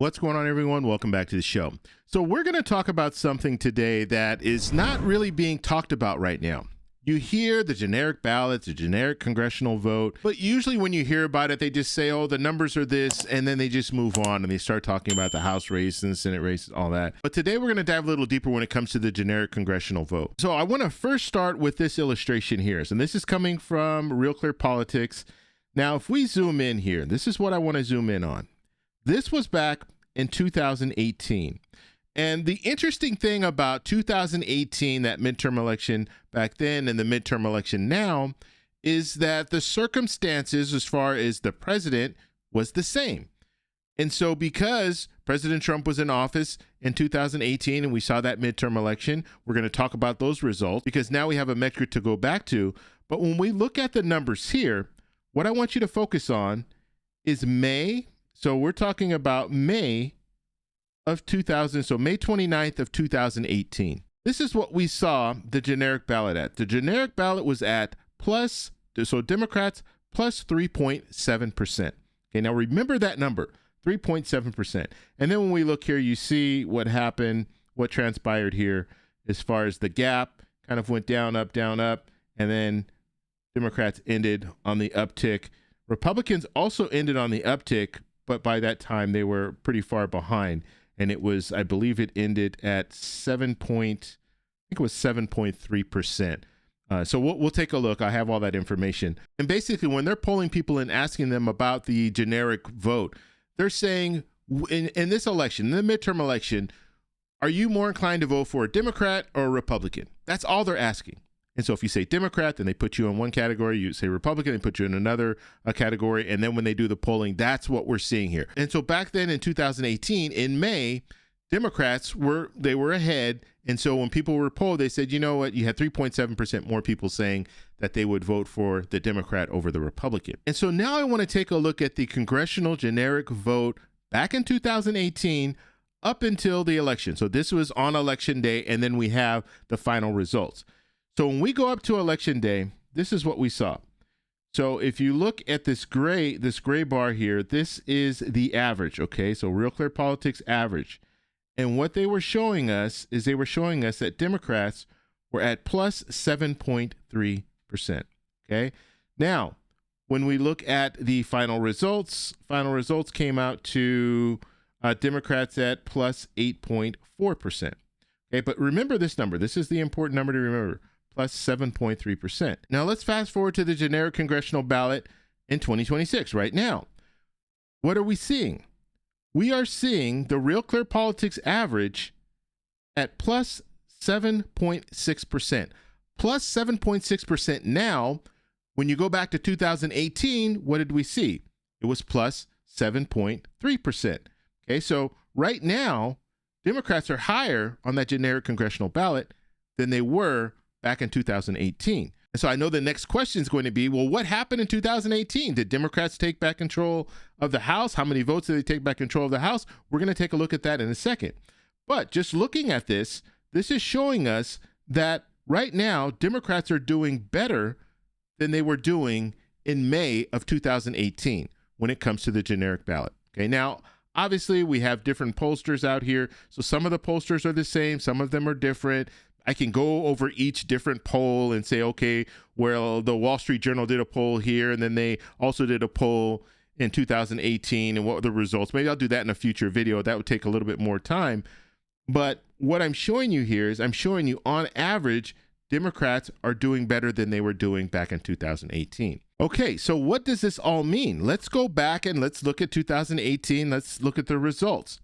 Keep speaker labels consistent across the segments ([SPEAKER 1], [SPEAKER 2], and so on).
[SPEAKER 1] What's going on, everyone? Welcome back to the show. So we're going to talk about something today that is not really being talked about right now. You hear the generic ballots, the generic congressional vote, but usually when you hear about it, they just say, oh, the numbers are this, and then they just move on and they start talking about the House race and the Senate race, all that. But today we're going to dive a little deeper when it comes to the generic congressional vote. So I want to first start with this illustration here. And this is coming from Real Clear Politics. Now, if we zoom in here, this is what I want to zoom in on. This was back in 2018. And the interesting thing about 2018, that midterm election back then and the midterm election now, is that the circumstances as far as the president was the same. And so because President Trump was in office in 2018 and we saw that midterm election, we're going to talk about those results because now we have a metric to go back to. But when we look at the numbers here, what I want you to focus on is May. So we're talking about May of 2000, so May 29th of 2018. This is what we saw the generic ballot at. The generic ballot was at Democrats plus 3.7%. Okay, now remember that number, 3.7%. And then when we look here, you see what happened, what transpired here as far as the gap kind of went down, up, and then Democrats ended on the uptick. Republicans also ended on the uptick, but by that time they were pretty far behind. And it was, I believe it ended at 7.3%. So we'll take a look. I have all that information. And basically when they're polling people and asking them about the generic vote, they're saying in this election, in the midterm election, are you more inclined to vote for a Democrat or a Republican? That's all they're asking. And so if you say Democrat, then they put you in one category. You say Republican, they put you in another category. And then when they do the polling, that's what we're seeing here. And so back then in 2018, in May, Democrats were ahead. And so when people were polled, they said, you know what, you had 3.7% more people saying that they would vote for the Democrat over the Republican. And so now I want to take a look at the congressional generic vote back in 2018 up until the election. So this was on election day, and then we have the final results. So when we go up to election day, this is what we saw. So if you look at this gray bar here, this is the average, okay? So Real Clear Politics average. And what they were showing us is they were showing us that Democrats were at plus 7.3%, okay? Now, when we look at the final results came out to Democrats at plus 8.4%, okay? But remember this number. This is the important number to remember. Plus 7.3%. Now let's fast forward to the generic congressional ballot in 2026 right now. What are we seeing? We are seeing the Real Clear Politics average at plus 7.6%. Plus 7.6% now. When you go back to 2018, what did we see? It was plus 7.3%. Okay, so right now, Democrats are higher on that generic congressional ballot than they were back in 2018. And so I know the next question is going to be, well, what happened in 2018? Did Democrats take back control of the House? How many votes did they take back control of the House? We're going to take a look at that in a second. But just looking at this is showing us that right now, Democrats are doing better than they were doing in May of 2018 when it comes to the generic ballot. Okay, now, obviously, we have different pollsters out here. So some of the pollsters are the same. Some of them are different. I can go over each different poll and say, okay, well, the Wall Street Journal did a poll here, and then they also did a poll in 2018, and what were the results? Maybe I'll do that in a future video. That would take a little bit more time. But what I'm showing you here is I'm showing you on average, Democrats are doing better than they were doing back in 2018. Okay, so what does this all mean? Let's go back and let's look at 2018. Let's look at the results.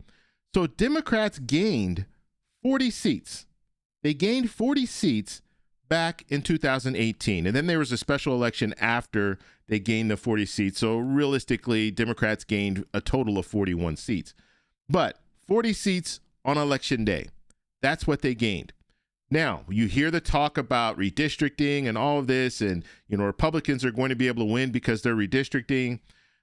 [SPEAKER 1] So Democrats gained 40 seats. They gained 40 seats back in 2018. And then there was a special election after they gained the 40 seats. So realistically, Democrats gained a total of 41 seats. But 40 seats on election day, that's what they gained. Now, you hear the talk about redistricting and all of this, and, you know, Republicans are going to be able to win because they're redistricting.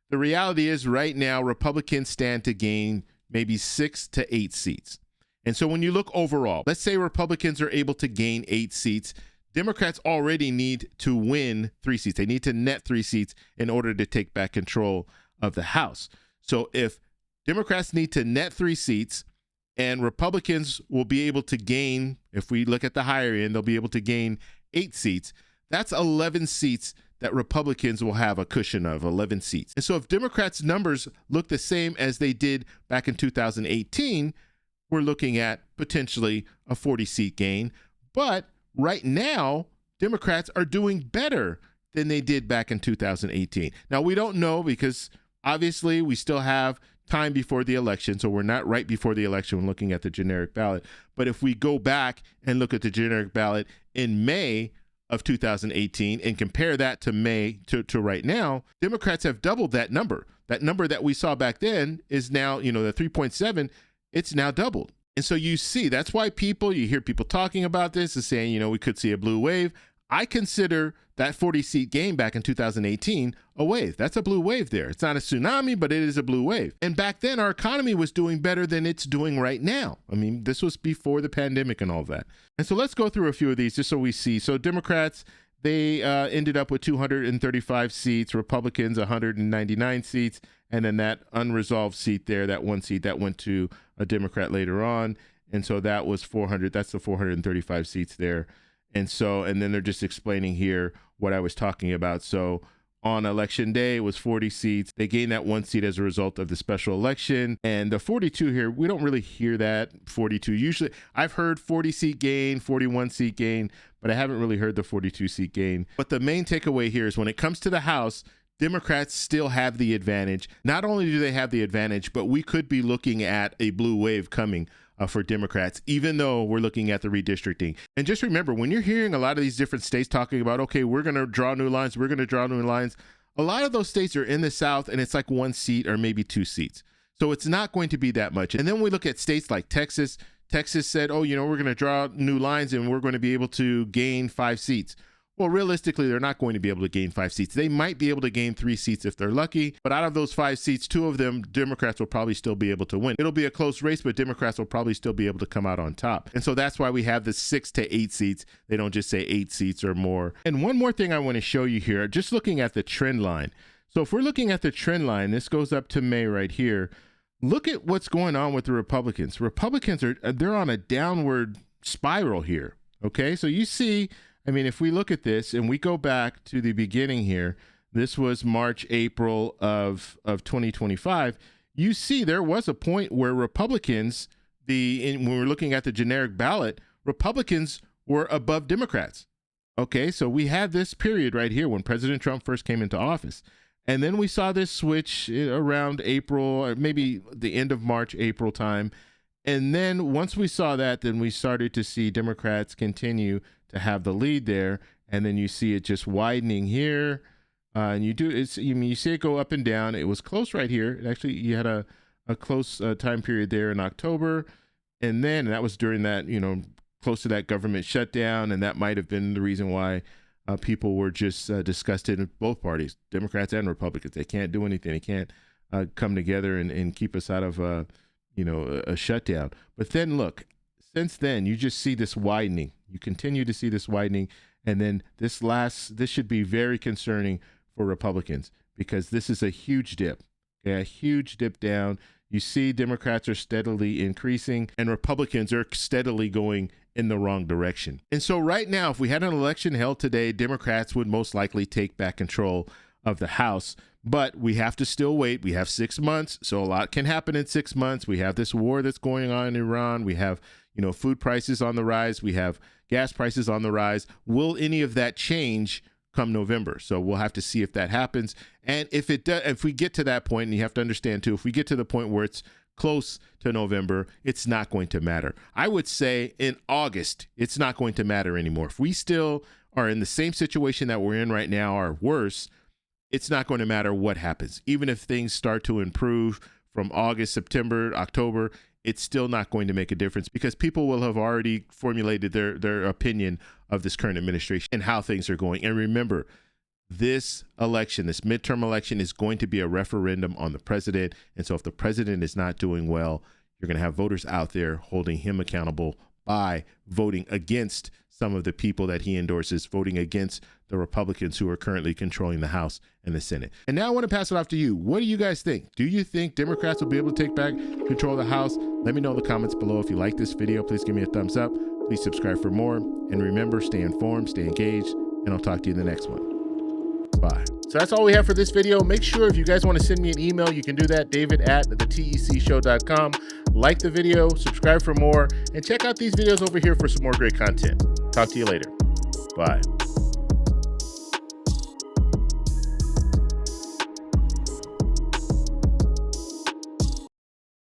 [SPEAKER 1] The reality is right now, Republicans stand to gain maybe 6 to 8 seats. And so when you look overall, let's say Republicans are able to gain 8 seats. Democrats already need to win 3 seats. They need to net 3 seats in order to take back control of the House. So if Democrats need to net 3 seats, and Republicans will be able to gain, if we look at the higher end, they'll be able to gain 8 seats. That's 11 seats that Republicans will have a cushion of, 11 seats. And so if Democrats' numbers look the same as they did back in 2018, we're looking at potentially a 40-seat gain. But right now, Democrats are doing better than they did back in 2018. Now, we don't know because obviously we still have time before the election, so we're not right before the election when looking at the generic ballot. But if we go back and look at the generic ballot in May of 2018 and compare that to May to right now, Democrats have doubled that number. That number that we saw back then is now, the 3.7, it's now doubled. And so you see, that's why you hear people talking about this and saying, we could see a blue wave. I consider that 40-seat gain back in 2018 a wave. That's a blue wave there. It's not a tsunami, but it is a blue wave. And back then, our economy was doing better than it's doing right now. I mean, this was before the pandemic and all that. And so let's go through a few of these just so we see. So Democrats, they ended up with 235 seats, Republicans 199 seats, and then that unresolved seat there, that one seat that went to a Democrat later on. And so that was 400. That's the 435 seats there. And then they're just explaining here what I was talking about. So on election day, it was 40 seats. They gained that one seat as a result of the special election. And the 42 here, we don't really hear that 42. Usually I've heard 40-seat gain, 41-seat gain, but I haven't really heard the 42-seat gain. But the main takeaway here is when it comes to the House, Democrats still have the advantage. Not only do they have the advantage, but we could be looking at a blue wave coming for Democrats, even though we're looking at the redistricting. And just remember, when you're hearing a lot of these different states talking about, okay, we're going to draw new lines, a lot of those states are in the South and it's like 1 seat or maybe 2 seats. So it's not going to be that much. And then we look at states like Texas. Texas said, we're going to draw new lines and we're going to be able to gain 5 seats. Well, realistically, they're not going to be able to gain 5 seats. They might be able to gain 3 seats if they're lucky, but out of those 5 seats, 2 of them, Democrats will probably still be able to win. It'll be a close race, but Democrats will probably still be able to come out on top. And so that's why we have the 6 to 8 seats. They don't just say 8 seats or more. And one more thing I want to show you here, just looking at the trend line. So if we're looking at the trend line, this goes up to May right here. Look at what's going on with the Republicans. Republicans they're on a downward spiral here. Okay, so you see, if we look at this and we go back to the beginning here, this was March, April of 2025. You see there was a point where Republicans, when we're looking at the generic ballot, Republicans were above Democrats. Okay, so we had this period right here when President Trump first came into office. And then we saw this switch around April, or maybe the end of March, April time. And then once we saw that, then we started to see Democrats continue to have the lead there, and then you see it just widening here, and you see it go up and down. It was close right here. Actually, you had a close time period there in October, and that was during that, close to that government shutdown, and that might have been the reason why people were just disgusted in both parties, Democrats and Republicans. They can't do anything. They can't come together and keep us out of a shutdown. But then look, since then, you just see this widening. You continue to see this widening. And then this should be very concerning for Republicans because this is a huge dip, okay? A huge dip down. You see Democrats are steadily increasing and Republicans are steadily going in the wrong direction. And so right now, if we had an election held today, Democrats would most likely take back control of the House. But we have to still wait. We have 6 months, so a lot can happen in 6 months. We have this war that's going on in Iran. We have, food prices on the rise. We have gas prices on the rise. Will any of that change come November? So we'll have to see if that happens. And if it does, if we get to that point, and you have to understand too, if we get to the point where it's close to November, it's not going to matter. I would say in August, it's not going to matter anymore. If we still are in the same situation that we're in right now or worse, it's not going to matter what happens. Even if things start to improve from August, September, October, it's still not going to make a difference because people will have already formulated their opinion of this current administration and how things are going. And remember, this election, this midterm election, is going to be a referendum on the president. And so if the president is not doing well, you're going to have voters out there holding him accountable by voting against some of the people that he endorses, voting against the Republicans who are currently controlling the House and the Senate. And now I want to pass it off to you. What do you guys think? Do you think Democrats will be able to take back control of the House? Let me know in the comments below. If you like this video, please give me a thumbs up. Please subscribe for more. And remember, stay informed, stay engaged, and I'll talk to you in the next one. Bye. So that's all we have for this video. Make sure if you guys want to send me an email, you can do that, david@thetecshow.com. Like the video, subscribe for more, and check out these videos over here for some more great content. Talk to you later. Bye.